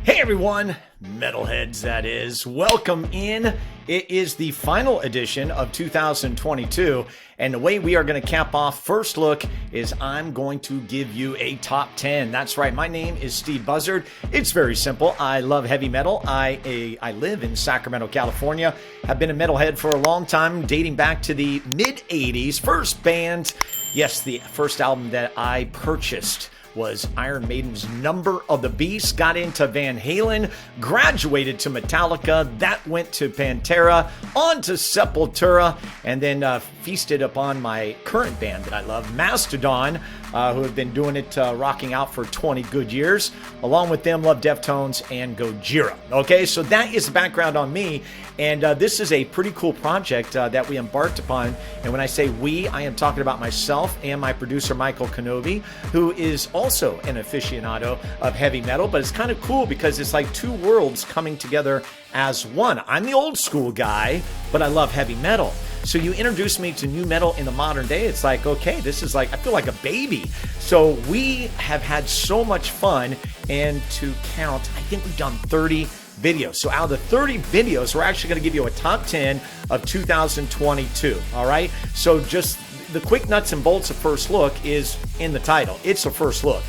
Hey everyone, metalheads that is, welcome in. It is the final edition of 2022, and the way we are going to cap off first look is I'm going to give you a top 10. That's right, my name is Steve Buzzard. It's very simple. I love heavy metal. I live in Sacramento, California. Have been a metalhead for a long time, dating back to the mid-80s. First band, yes, the first album that I purchased was Iron Maiden's Number of the Beast, got into Van Halen, graduated to Metallica, that went to Pantera, on to Sepultura, and then feasted upon my current band that I love, Mastodon, who have been doing it, rocking out for 20 good years. Along with them, love Deftones and Gojira. Okay, so that is the background on me, and this is a pretty cool project that we embarked upon. And when I say we, I am talking about myself and my producer, Michael Kenobi, who is also an aficionado of heavy metal, but it's kind of cool because it's like two worlds coming together as one. I'm the old school guy, but I love heavy metal. So you introduce me to new metal in the modern day. It's like, okay, this is like, I feel like a baby. So we have had so much fun, and to count, I think we've done 30 videos. So out of the 30 videos, we're actually going to give you a top 10 of 2022. All right. So just the quick nuts and bolts of first look is in the title. It's a first look.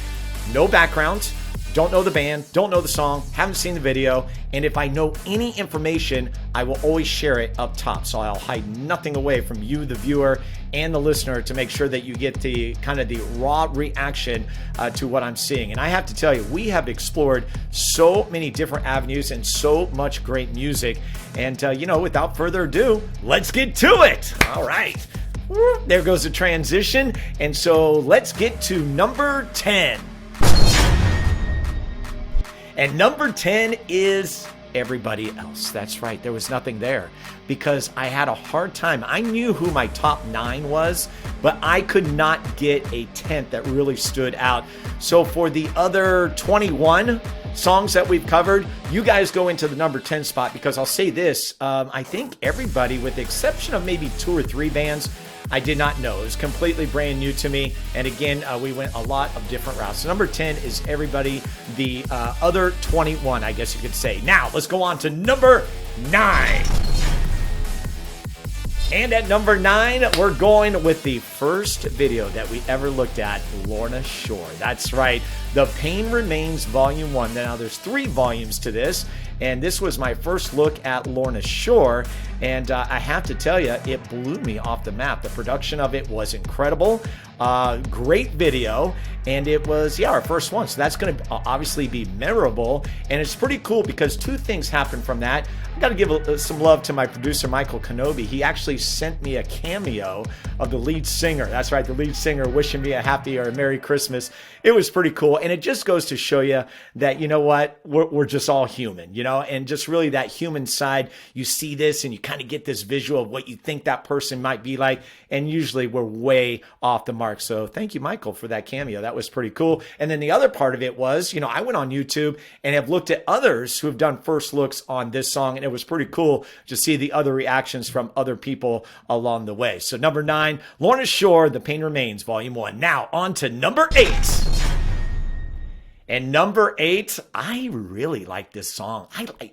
No background. Don't know the band, don't know the song, haven't seen the video, and if I know any information, I will always share it up top. So I'll hide nothing away from you, the viewer, and the listener, to make sure that you get the kind of the raw reaction to what I'm seeing. And I have to tell you, we have explored so many different avenues and so much great music. And without further ado, let's get to it. All right. There goes the transition. And so let's get to number 10. And number 10 is Everybody Else. That's right. There was nothing there because I had a hard time. I knew who my top 9 was, but I could not get a 10th that really stood out. So for the other 21 songs that we've covered, you guys go into the number 10 spot, because I'll say this, I think everybody, with the exception of maybe 2 or 3 bands, I did not know. It was completely brand new to me. And again, we went a lot of different routes. So number 10 is Everybody. The other 21, I guess you could say. Now, let's go on to number 9. And at number 9, we're going with the first video that we ever looked at, Lorna Shore. That's right. The Pain Remains Volume 1. Now, there's 3 volumes to this, and this was my first look at Lorna Shore, and I have to tell you, it blew me off the map. The production of it was incredible. Great video, and it was, our first one, so that's going to obviously be memorable, and it's pretty cool because 2 things happened from that. I got to give some love to my producer, Michael Kenobi. He actually sent me a cameo of the lead singer. That's right, the lead singer wishing me a happy or a Merry Christmas. It was pretty cool, and it just goes to show you that, you know what, we're just all human, and just really that human side. You see this, and you kind of get this visual of what you think that person might be like, and usually we're way off the mark. So thank you, Michael, for that cameo. That was pretty cool. And then the other part of it was, I went on YouTube and have looked at others who have done first looks on this song, and it was pretty cool to see the other reactions from other people along the way. So number 9, Lorna Shore, The Pain Remains, Volume 1. Now on to number 8. And number 8, I really like this song.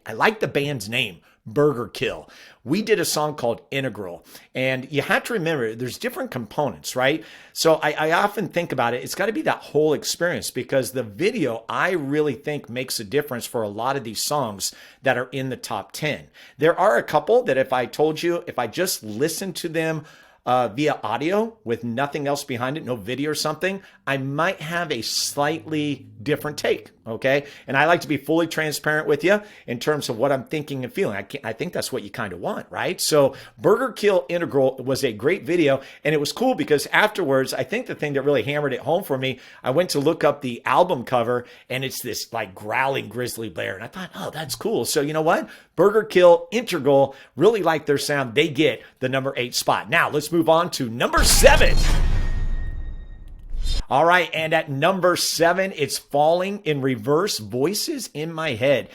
I like the band's name, Burger Kill. We did a song called Integral, and you have to remember there's different components, right? So I often think about it. It's got to be that whole experience, because the video, I really think, makes a difference for a lot of these songs that are in the top 10. There are a couple that if I told you, if I just listened to them via audio with nothing else behind it, no video or something, I might have a slightly different take, okay? And I like to be fully transparent with you in terms of what I'm thinking and feeling. I think that's what you kind of want, right? So Burger Kill Integral was a great video, and it was cool because afterwards, I think the thing that really hammered it home for me, I went to look up the album cover, and it's this like growling grizzly bear, and I thought, oh, that's cool. So you know what? Burger Kill Integral, really like their sound. They get the number 8 spot. Now let's move on to number 7. All right, and at number 7, it's Falling in Reverse, Voices in My Head.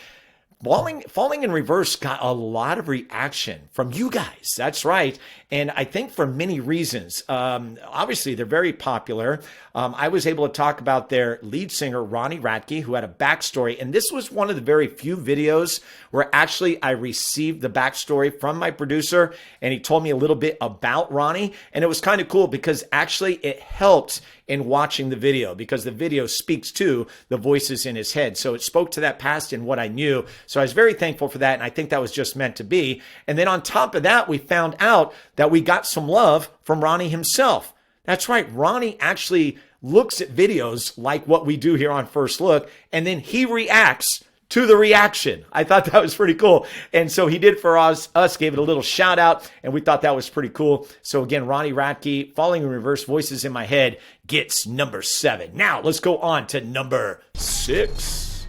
Falling in Reverse got a lot of reaction from you guys. That's right. And I think for many reasons. Obviously, they're very popular. I was able to talk about their lead singer, Ronnie Radke, who had a backstory. And this was one of the very few videos where actually I received the backstory from my producer, and he told me a little bit about Ronnie. And it was kind of cool because actually it helped in watching the video, because the video speaks to the voices in his head. So it spoke to that past and what I knew. So I was very thankful for that. And I think that was just meant to be. And then on top of that, we found out that we got some love from Ronnie himself. That's right. Ronnie actually looks at videos like what we do here on First Look, and then he reacts to the reaction. I thought that was pretty cool. And so he did for us, gave it a little shout out, and we thought that was pretty cool. So again, Ronnie Radke, Falling in Reverse, Voices in My Head, gets number 7. Now let's go on to number 6.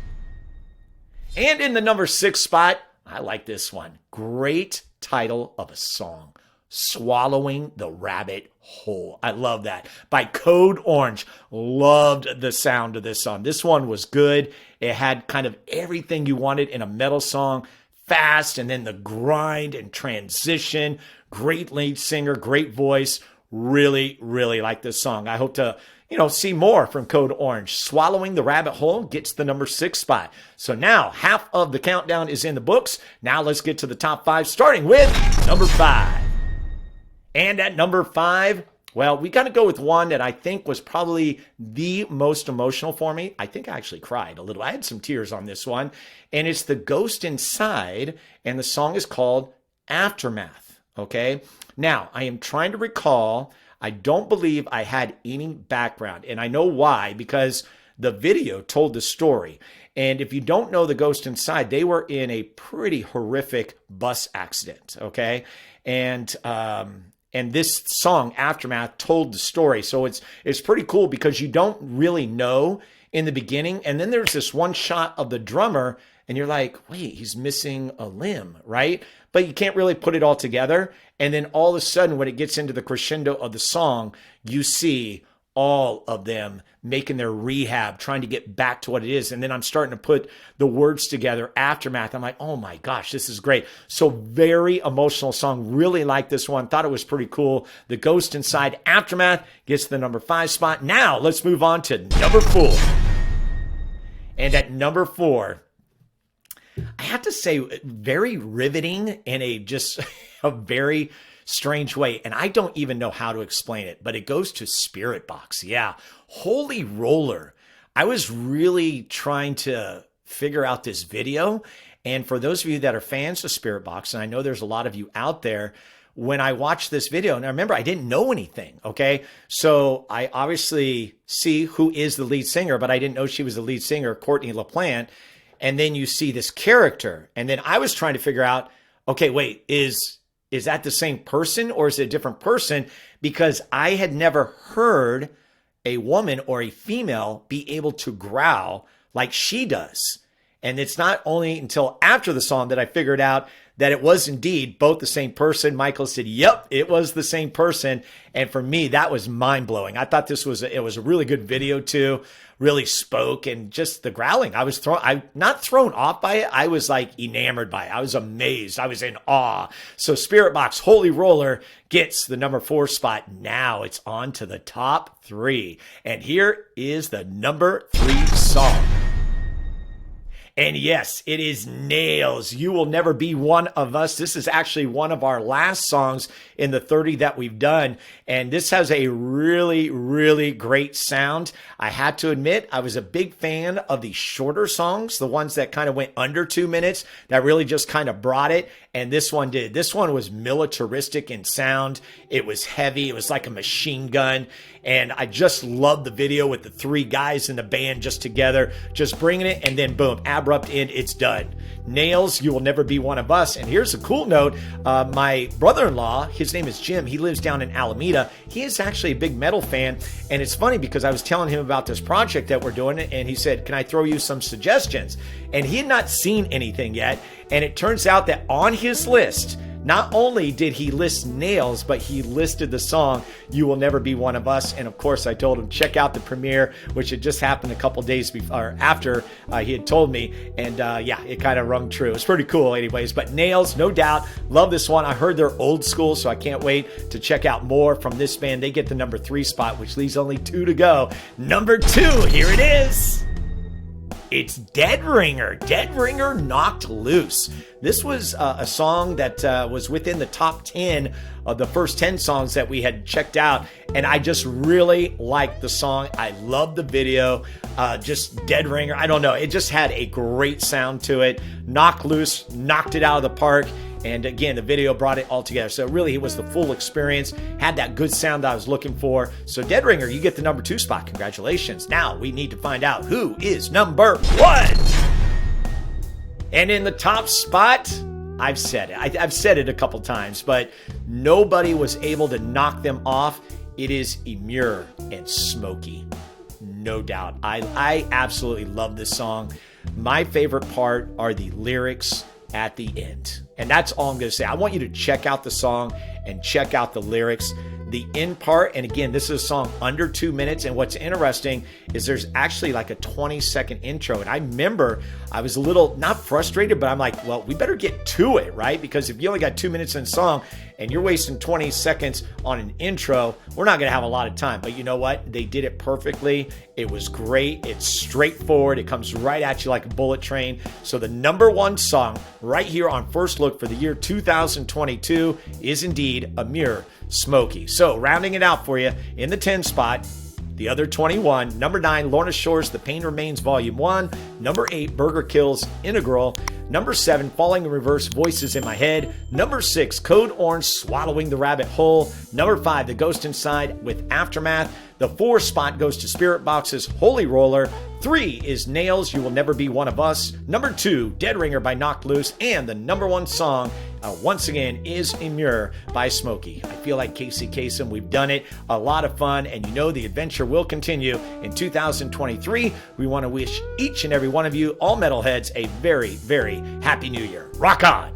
And in the number 6 spot, I like this one. Great title of a song. Swallowing the Rabbit Whole. I love that. By Code Orange. Loved the sound of this song. This one was good. It had kind of everything you wanted in a metal song. Fast, and then the grind and transition. Great lead singer, great voice. Really, really like this song. I hope to, see more from Code Orange. Swallowing the Rabbit Hole gets the number 6 spot. So now half of the countdown is in the books. Now let's get to the top 5, starting with number 5. And at number 5, well, we got to go with one that I think was probably the most emotional for me. I think I actually cried a little. I had some tears on this one. And it's The Ghost Inside, and the song is called Aftermath, okay? Now, I am trying to recall, I don't believe I had any background. And I know why, because the video told the story. And if you don't know The Ghost Inside, they were in a pretty horrific bus accident, okay? And this song, Aftermath, told the story. So it's pretty cool because you don't really know in the beginning. And then there's this one shot of the drummer, and you're like, wait, he's missing a limb, right? But you can't really put it all together. And then all of a sudden, when it gets into the crescendo of the song, you see all of them making their rehab, trying to get back to what it is. And then I'm starting to put the words together, Aftermath. I'm like, oh my gosh, this is great. So very emotional song. Really like this one. Thought it was pretty cool. The Ghost Inside, Aftermath, gets the number 5 spot. Now let's move on to number 4. And at number 4, I have to say, very riveting in a very strange way. And I don't even know how to explain it, but it goes to Spiritbox. Yeah. Holy roller. I was really trying to figure out this video. And for those of you that are fans of Spiritbox, and I know there's a lot of you out there, when I watched this video, and I remember I didn't know anything, okay? So I obviously see who is the lead singer, but I didn't know she was the lead singer, Courtney LaPlante. And then you see this character. And then I was trying to figure out, okay, wait, is that the same person or is it a different person? Because I had never heard a woman or a female be able to growl like she does. And it's not only until after the song that I figured out that it was indeed both the same person. Michael said, yep, it was the same person. And for me, that was mind blowing. I thought it was a really good video too. Really spoke, and just the growling. I'm not thrown off by it. I was like enamored by it. I was amazed. I was in awe. So Spiritbox, Holy Roller, gets the number 4 spot. Now it's on to the top 3. And here is the number 3 song. And yes, it is Nails. You Will Never Be One of Us. This is actually one of our last songs in the 30 that we've done. And this has a really, really great sound. I had to admit, I was a big fan of the shorter songs, the ones that kind of went under 2 minutes, that really just kind of brought it. And this one did. This one was militaristic in sound. It was heavy. It was like a machine gun. And I just loved the video with the 3 guys in the band just together, just bringing it. And then boom, abrupt end, it's done. Nails, You Will Never Be One of Us. And here's a cool note. My brother-in-law, his name is Jim. He lives down in Alameda. He is actually a big metal fan. And it's funny because I was telling him about this project that we're doing. And he said, can I throw you some suggestions? And he had not seen anything yet. And it turns out that on his list, Not only did he list Nails, but he listed the song You Will Never Be One of Us. And of course, I told him, check out the premiere, which had just happened a couple days before, after he had told me. And yeah, it kind of rung true. It's pretty cool anyways. But Nails, no doubt, love this one. I heard they're old school, so I can't wait to check out more from this band. They get the number 3 spot, which leaves only 2 to go. Number 2, here it is. It's Dead Ringer. Dead Ringer, Knocked Loose. This was a song that was within the top 10 of the first 10 songs that we had checked out. And I just really liked the song. I love the video. Just Dead Ringer. I don't know. It just had a great sound to it. Knocked Loose, knocked it out of the park. And again, the video brought it all together. So really, it was the full experience. Had that good sound I was looking for. So Dead Ringer, you get the number 2 spot. Congratulations. Now we need to find out who is number 1. And in the top spot, I've said it. I've said it a couple times, but nobody was able to knock them off. It is Emmure and Smokey. No doubt. I absolutely love this song. My favorite part are the lyrics at the end. And that's all I'm going to say. I want you to check out the song and check out the lyrics. The end part, and again, this is a song under 2 minutes. And what's interesting is there's actually like a 20-second intro. And I remember I was a little, not frustrated, but I'm like, well, we better get to it, right? Because if you only got 2 minutes in a song and you're wasting 20 seconds on an intro, we're not going to have a lot of time. But you know what? They did it perfectly. It was great. It's straightforward. It comes right at you like a bullet train. So the number 1 song right here on First Look for the year 2022 is indeed Emmure, Smokey. So rounding it out for you, in the 10 spot, the other 21. Number 9, Lorna Shore's The Pain Remains Volume 1. Number 8, Burger Kill's Integral. Number 7, Falling in Reverse, Voices in My Head. Number 6, Code Orange, Swallowing the Rabbit Hole. Number 5, The Ghost Inside with Aftermath. The 4 spot goes to Spiritbox's Holy Roller. 3 is Nails, You Will Never Be One of Us. Number 2, Dead Ringer by Knocked Loose. And the number 1 song, once again, is Emmure by Smokey. I feel like Casey Kasem, we've done it. A lot of fun, and you know the adventure will continue in 2023. We want to wish each and every one of you, all metalheads, a very, very happy new year. Rock on!